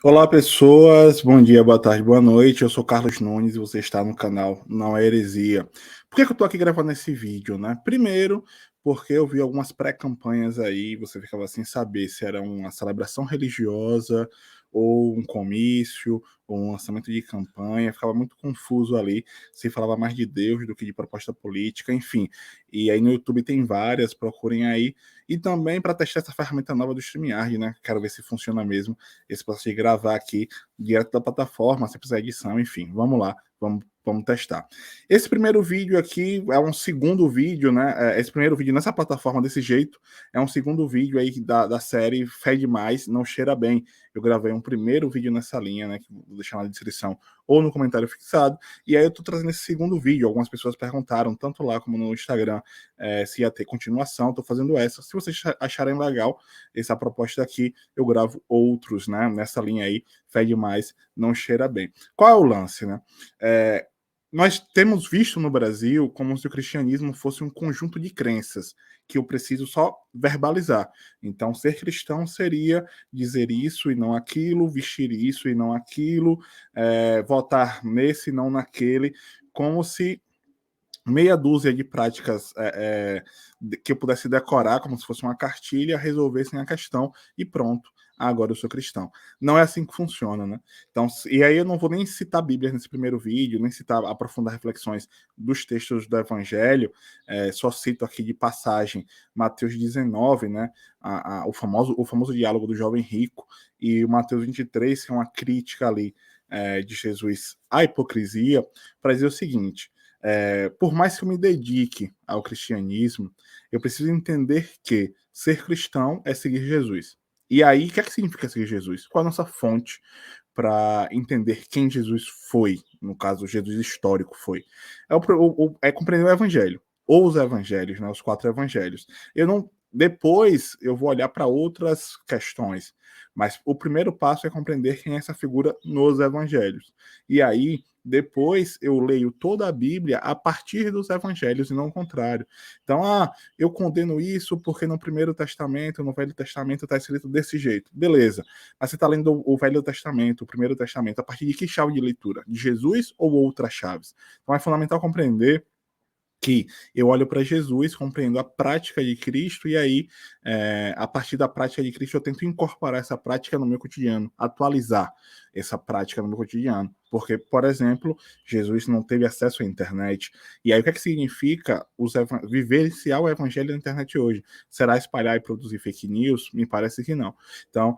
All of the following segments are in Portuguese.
Olá, pessoas. Bom dia, boa tarde, boa noite. Eu sou Carlos Nunes e você está no canal Não é Heresia. Por que eu estou aqui gravando esse vídeo, né? Primeiro, porque eu vi algumas pré-campanhas aí, você ficava sem saber se era uma celebração religiosa ou um comício ou um lançamento de campanha, ficava muito confuso ali, se falava mais de Deus do que de proposta política, enfim. E aí no YouTube tem várias, procurem aí. E também para testar essa ferramenta nova do StreamYard, né? Quero ver se funciona mesmo esse processo de gravar aqui direto da plataforma, sem precisar de edição, enfim, vamos lá, vamos testar. Esse primeiro vídeo aqui é um segundo vídeo, né? Esse primeiro vídeo nessa plataforma desse jeito é um segundo vídeo aí da série Fede Mais, Não Cheira Bem. Eu gravei um primeiro vídeo nessa linha, né? Que vou deixar na descrição ou no comentário fixado. E aí eu tô trazendo esse segundo vídeo. Algumas pessoas perguntaram, tanto lá como no Instagram, se ia ter continuação. Tô fazendo essa. Se vocês acharem legal essa proposta aqui, eu gravo outros, né? Nessa linha aí, Fede Mais, Não Cheira Bem. Qual é o lance, né? Nós temos visto no Brasil como se o cristianismo fosse um conjunto de crenças que eu preciso só verbalizar. Então, ser cristão seria dizer isso e não aquilo, vestir isso e não aquilo, votar nesse e não naquele, como se meia dúzia de práticas que eu pudesse decorar como se fosse uma cartilha, resolvessem a questão e pronto, agora eu sou cristão. Não é assim que funciona, né? Então, e aí eu não vou nem citar Bíblia nesse primeiro vídeo, nem citar, aprofundar reflexões dos textos do Evangelho, só cito aqui de passagem Mateus 19, né? O famoso diálogo do jovem rico, e o Mateus 23, que é uma crítica ali de Jesus à hipocrisia, para dizer o seguinte: por mais que eu me dedique ao cristianismo, eu preciso entender que ser cristão é seguir Jesus. E aí, o que é que significa seguir Jesus? Qual a nossa fonte para entender quem Jesus foi? No caso, Jesus histórico foi. É compreender o evangelho, ou os evangelhos, né, os 4 evangelhos. Eu não. Depois eu vou olhar para outras questões, mas o primeiro passo é compreender quem é essa figura nos evangelhos. E aí, depois eu leio toda a Bíblia a partir dos evangelhos e não o contrário. Então, eu condeno isso porque no Primeiro Testamento, no Velho Testamento está escrito desse jeito. Beleza. Mas você está lendo o Velho Testamento, o Primeiro Testamento, a partir de que chave de leitura? De Jesus ou outras chaves? Então é fundamental compreender que eu olho para Jesus, compreendo a prática de Cristo, e aí, a partir da prática de Cristo, eu tento incorporar essa prática no meu cotidiano, atualizar essa prática no meu cotidiano. Porque, por exemplo, Jesus não teve acesso à internet. E aí, o que é que significa vivenciar o evangelho na internet hoje? Será espalhar e produzir fake news? Me parece que não. Então,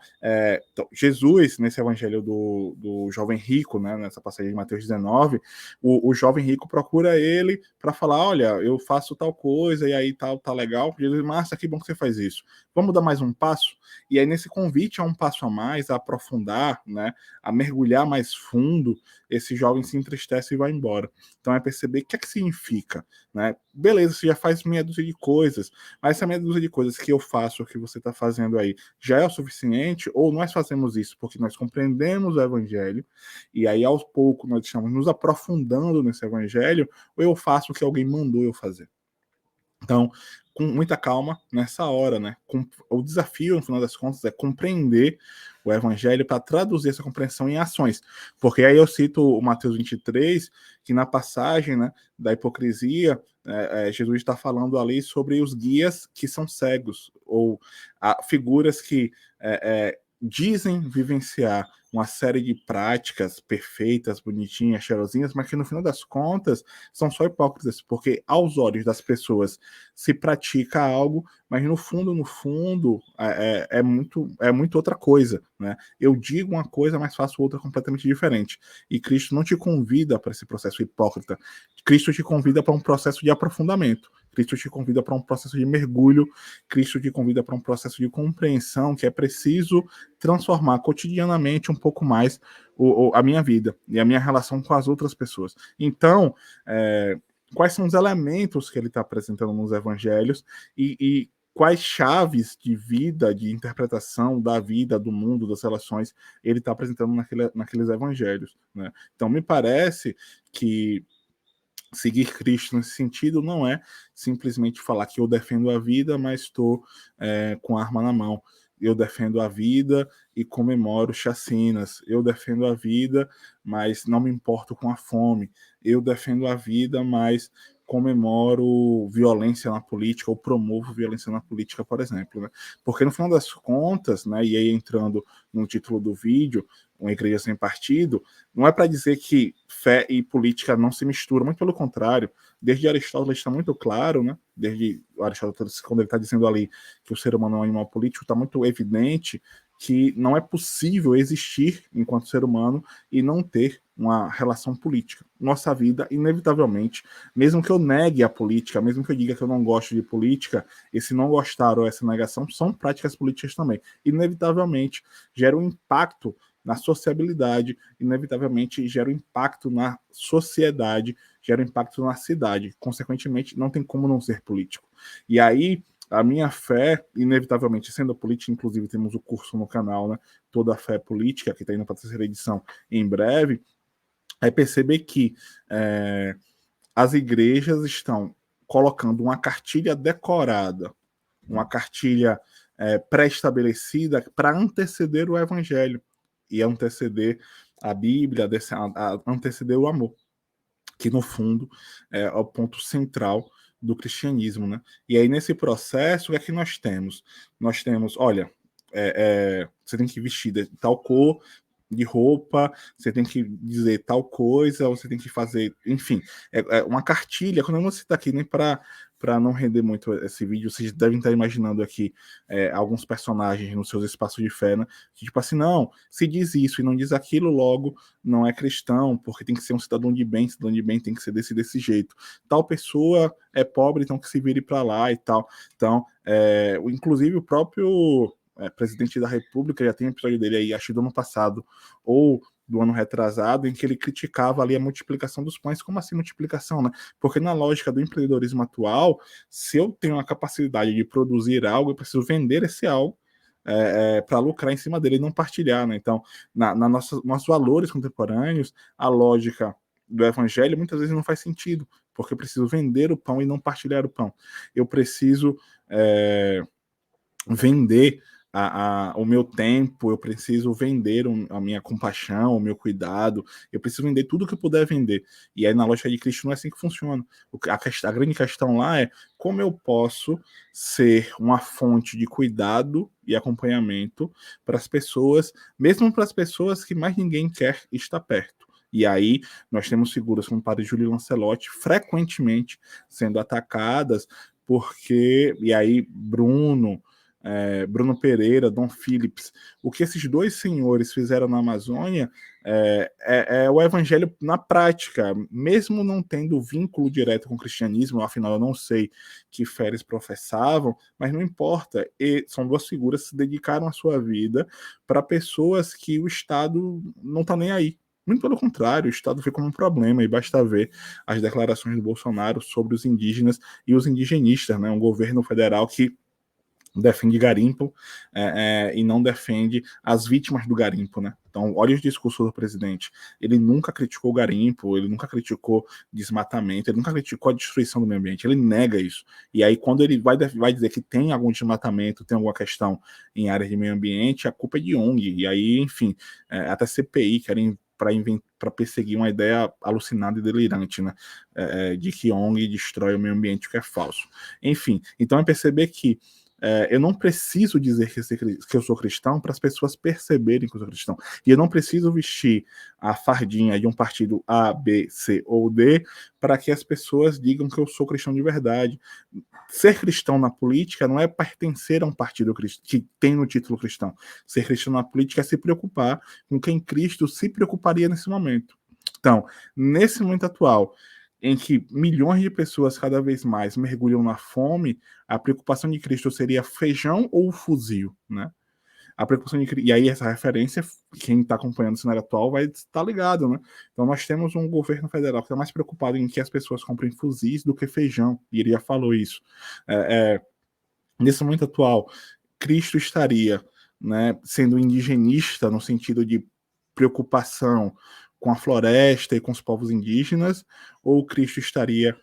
Jesus, nesse evangelho do jovem rico, né, nessa passagem de Mateus 19, o jovem rico procura ele para falar: olha, eu faço tal coisa e aí tal, tá legal. Jesus, massa, que bom que você faz isso. Vamos dar mais um passo? E aí, nesse convite a um passo a mais, a aprofundar, né, a mergulhar mais fundo, esse jovem se entristece e vai embora. Então é perceber o que é que significa, né? Beleza, você já faz meia dúzia de coisas, mas essa meia dúzia de coisas que eu faço, o que você está fazendo aí, já é o suficiente? Ou nós fazemos isso porque nós compreendemos o evangelho e aí aos poucos nós estamos nos aprofundando nesse evangelho, ou eu faço o que alguém mandou eu fazer? Então, com muita calma nessa hora, né? O desafio, no final das contas, é compreender o evangelho para traduzir essa compreensão em ações. Porque aí eu cito o Mateus 23, que na passagem, né, da hipocrisia, Jesus está falando ali sobre os guias que são cegos, ou figuras que dizem vivenciar uma série de práticas perfeitas, bonitinhas, cheirosinhas, mas que no final das contas são só hipócritas, porque aos olhos das pessoas se pratica algo, mas no fundo, muito outra coisa, né? Eu digo uma coisa, mas faço outra completamente diferente. E Cristo não te convida para esse processo hipócrita. Cristo te convida para um processo de aprofundamento. Cristo te convida para um processo de mergulho. Cristo te convida para um processo de compreensão que é preciso transformar cotidianamente um pouco mais a minha vida e a minha relação com as outras pessoas. Então, quais são os elementos que ele está apresentando nos evangelhos e quais chaves de vida, de interpretação da vida, do mundo, das relações, ele está apresentando naqueles evangelhos, né? Então, me parece que seguir Cristo nesse sentido não é simplesmente falar que eu defendo a vida, mas estou com a arma na mão. eu defendo a vida e comemoro chacinas. Eu defendo a vida, mas não me importo com a fome. Eu defendo a vida, mas comemoro violência na política ou promovo violência na política, por exemplo, né? Porque no final das contas, né, e aí entrando no título do vídeo, uma igreja sem partido, não é para dizer que fé e política não se misturam, muito pelo contrário. Desde Aristóteles está muito claro, né? Desde Aristóteles, quando ele está dizendo ali que o ser humano é um animal político, está muito evidente que não é possível existir enquanto ser humano e não ter uma relação política. Nossa vida, inevitavelmente, mesmo que eu negue a política, mesmo que eu diga que eu não gosto de política, esse não gostar ou essa negação são práticas políticas também. Inevitavelmente gera um impacto na sociabilidade, inevitavelmente gera um impacto na sociedade, gera um impacto na cidade. Consequentemente, não tem como não ser político. E aí, a minha fé, inevitavelmente, sendo política, inclusive temos o curso no canal, né? Toda a Fé Política, que está indo para a terceira edição em breve, é perceber que as igrejas estão colocando uma cartilha decorada, uma cartilha pré-estabelecida para anteceder o evangelho e anteceder a Bíblia, anteceder o amor, que no fundo é o ponto central do cristianismo, né? E aí nesse processo, o que é que nós temos? Nós temos, olha, você tem que vestir de tal cor de roupa, você tem que dizer tal coisa, você tem que fazer, enfim, é uma cartilha. Quando eu não citar aqui nem para não render muito esse vídeo, vocês devem estar imaginando aqui alguns personagens nos seus espaços de fé, né? Que, tipo assim, não, se diz isso e não diz aquilo, logo não é cristão, porque tem que ser um cidadão de bem tem que ser desse jeito. Tal pessoa é pobre, então que se vire para lá e tal. Então, inclusive o próprio presidente da República, já tem um episódio dele aí, acho do ano passado, ou do ano retrasado, em que ele criticava ali a multiplicação dos pães. Como assim multiplicação, né? Porque na lógica do empreendedorismo atual, se eu tenho a capacidade de produzir algo, eu preciso vender esse algo para lucrar em cima dele e não partilhar, né? Então, nossos valores contemporâneos, a lógica do evangelho muitas vezes não faz sentido, porque eu preciso vender o pão e não partilhar o pão. Eu preciso vender o meu tempo, eu preciso vender a minha compaixão, o meu cuidado, eu preciso vender tudo que eu puder vender. E aí, na lógica de Cristo, não é assim que funciona. A grande questão lá é como eu posso ser uma fonte de cuidado e acompanhamento para as pessoas, mesmo para as pessoas que mais ninguém quer estar perto. E aí nós temos figuras como o padre Júlio Lancelotti frequentemente sendo atacadas, porque, e aí Bruno Pereira, Dom Phillips, o que esses dois senhores fizeram na Amazônia é o evangelho na prática, mesmo não tendo vínculo direto com o cristianismo, afinal eu não sei que fé eles professavam, mas não importa, e são duas figuras que se dedicaram a sua vida para pessoas que o Estado não está nem aí. Muito pelo contrário, o Estado vê como um problema, e basta ver as declarações do Bolsonaro sobre os indígenas e os indigenistas, né? Um governo federal que defende garimpo e não defende as vítimas do garimpo, né? Então, olha os discursos do presidente. Ele nunca criticou o garimpo, ele nunca criticou desmatamento, ele nunca criticou a destruição do meio ambiente, ele nega isso. E aí, quando ele vai dizer que tem algum desmatamento, tem alguma questão em áreas de meio ambiente, a culpa é de ONG. E aí, enfim, até CPI querem para perseguir uma ideia alucinada e delirante, né? De que ONG destrói o meio ambiente, o que é falso. Enfim, então é perceber que eu não preciso dizer que eu sou cristão para as pessoas perceberem que eu sou cristão. E eu não preciso vestir a fardinha de um partido A, B, C ou D para que as pessoas digam que eu sou cristão de verdade. Ser cristão na política não é pertencer a um partido que tem no título cristão. Ser cristão na política é se preocupar com quem Cristo se preocuparia nesse momento. Então, nesse momento atual, em que milhões de pessoas cada vez mais mergulham na fome, a preocupação de Cristo seria feijão ou fuzil, né? A preocupação de E aí essa referência, quem está acompanhando o cenário atual vai estar ligado, né? Então nós temos um governo federal que está mais preocupado em que as pessoas comprem fuzis do que feijão, e ele já falou isso. Nesse momento atual, Cristo estaria, né, sendo indigenista no sentido de preocupação com a floresta e com os povos indígenas, ou Cristo estaria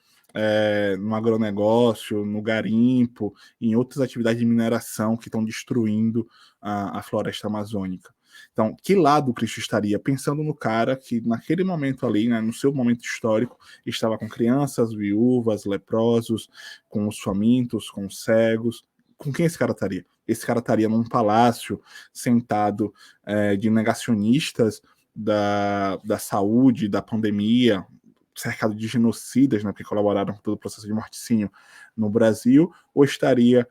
no agronegócio, no garimpo, em outras atividades de mineração que estão destruindo a floresta amazônica. Então, que lado o Cristo estaria? Pensando no cara que, naquele momento ali, né, no seu momento histórico, estava com crianças, viúvas, leprosos, com os famintos, com os cegos. Com quem esse cara estaria? Esse cara estaria num palácio, sentado de negacionistas da saúde, da pandemia, cercado de genocidas, né, que colaboraram com todo o processo de morticínio no Brasil, ou estaria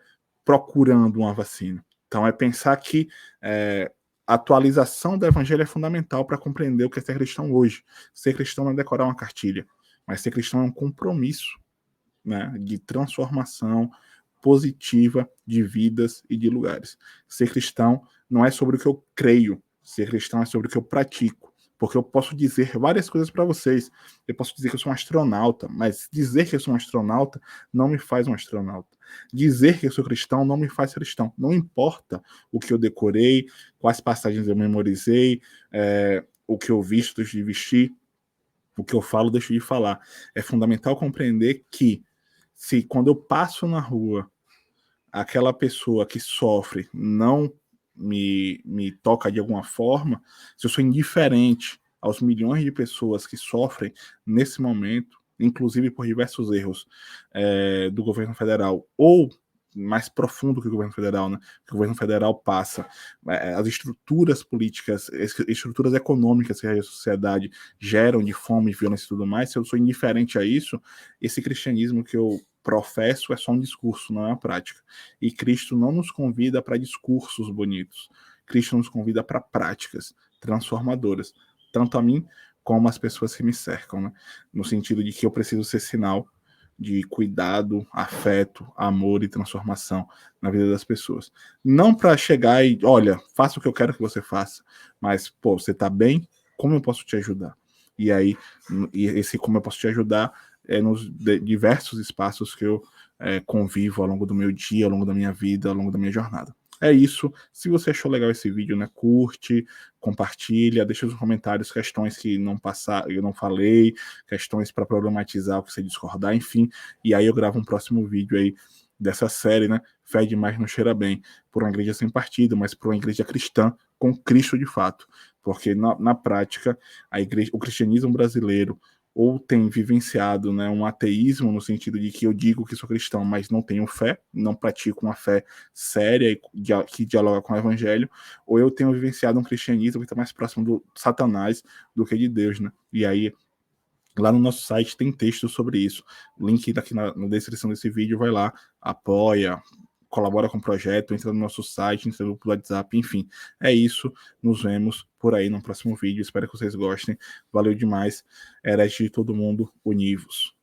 procurando uma vacina? Então, é pensar que a atualização do evangelho é fundamental para compreender o que é ser cristão hoje. Ser cristão não é decorar uma cartilha, mas ser cristão é um compromisso, né, de transformação positiva de vidas e de lugares. Ser cristão não é sobre o que eu creio, ser cristão é sobre o que eu pratico. Porque eu posso dizer várias coisas para vocês. Eu posso dizer que eu sou um astronauta, mas dizer que eu sou um astronauta não me faz um astronauta. Dizer que eu sou cristão não me faz cristão. Não importa o que eu decorei, quais passagens eu memorizei, o que eu visto, deixo de vestir, o que eu falo, deixo de falar. É fundamental compreender que se quando eu passo na rua, aquela pessoa que sofre não me toca de alguma forma, se eu sou indiferente aos milhões de pessoas que sofrem nesse momento, inclusive por diversos erros do governo federal, ou mais profundo que o governo federal, né? Que o governo federal passa, as estruturas políticas, estruturas econômicas que a sociedade geram de fome, violência e tudo mais, se eu sou indiferente a isso, esse cristianismo que eu professo é só um discurso, não é uma prática. E Cristo não nos convida para discursos bonitos. Cristo nos convida para práticas transformadoras, tanto a mim como as pessoas que me cercam, né? No sentido de que eu preciso ser sinal de cuidado, afeto, amor e transformação na vida das pessoas. Não para chegar e, olha, faça o que eu quero que você faça, mas, pô, você está bem? Como eu posso te ajudar? E aí, esse como eu posso te ajudar nos diversos espaços que eu convivo ao longo do meu dia, ao longo da minha vida, ao longo da minha jornada. É isso. Se você achou legal esse vídeo, né, curte, compartilha, deixa nos comentários questões que não passar, eu não falei, questões para problematizar o que você discordar, enfim. E aí eu gravo um próximo vídeo aí dessa série, né? Fede mais não cheira bem, por uma igreja sem partido, mas por uma igreja cristã com Cristo de fato. Porque na prática, a igreja, o cristianismo brasileiro ou tem vivenciado, né, um ateísmo no sentido de que eu digo que sou cristão, mas não tenho fé, não pratico uma fé séria e que dialoga com o evangelho, ou eu tenho vivenciado um cristianismo que está mais próximo do Satanás do que de Deus, né? E aí lá no nosso site tem texto sobre isso. O link daqui na descrição desse vídeo, vai lá, apoia, colabora com o projeto, entra no nosso site, entra no grupo do WhatsApp, enfim. É isso. Nos vemos por aí no próximo vídeo. Espero que vocês gostem. Valeu demais. Herege de todo mundo, univos.